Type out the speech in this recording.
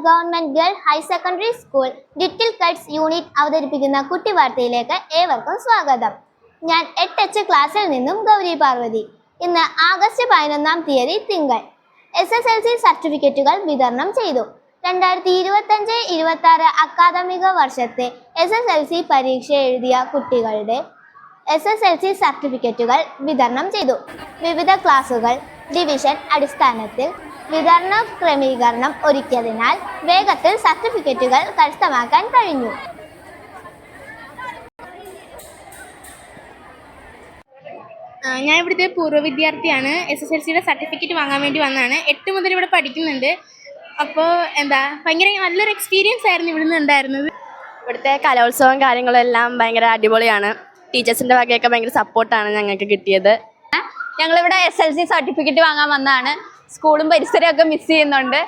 Government girl higher secondary school little Kites unit അവതരിപ്പിക്കുന്ന കുട്ടിവാർത്തയിലേക്ക് ഏവർക്കും സ്വാഗതം. ഞാൻ 8H ക്ലാസ്സിൽ നിന്നും ഗൗരി പാർവതി. ഇന്ന് ആഗസ്റ്റ് 11-ാം തീയതി തിങ്കൾ. SSLC സർട്ടിഫിക്കറ്റുകൾ വിതരണം ചെയ്തു. 2025-26 അക്കാദമിക വർഷത്തെ SSLC പരീക്ഷ എഴുതിയ കുട്ടികളുടെ SSLC സർട്ടിഫിക്കറ്റുകൾ വിതരണം ചെയ്തു. വിവിധ ക്ലാസുകൾ ഡിവിഷൻ അടിസ്ഥാനത്തിൽ വിതരണ ക്രമീകരണം ഒരുക്കിയതിനാൽ വേഗത്തിൽ സർട്ടിഫിക്കറ്റുകൾ കരസ്ഥമാക്കാൻ കഴിഞ്ഞു. ഞാൻ ഇവിടുത്തെ പൂർവ്വ വിദ്യാർത്ഥിയാണ്. SSLCയുടെ സർട്ടിഫിക്കറ്റ് വാങ്ങാൻ വേണ്ടി വന്നതാണ്. 8 മുതൽ ഇവിടെ പഠിക്കുന്നുണ്ട്. അപ്പോൾ ഭയങ്കര നല്ലൊരു എക്സ്പീരിയൻസ് ആയിരുന്നു ഇവിടുന്ന് ഉണ്ടായിരുന്നത്. ഇവിടുത്തെ കലോത്സവം കാര്യങ്ങളും എല്ലാം ഭയങ്കര അടിപൊളിയാണ്. ടീച്ചേഴ്സിൻ്റെ വകയൊക്കെ ഭയങ്കര സപ്പോർട്ടാണ് ഞങ്ങൾക്ക് കിട്ടിയത്. ഞങ്ങളിവിടെ SSLC സർട്ടിഫിക്കറ്റ് വാങ്ങാൻ വന്നതാണ്. സ്കൂളും പരിസരമൊക്കെ മിസ് ചെയ്യുന്നുണ്ട്.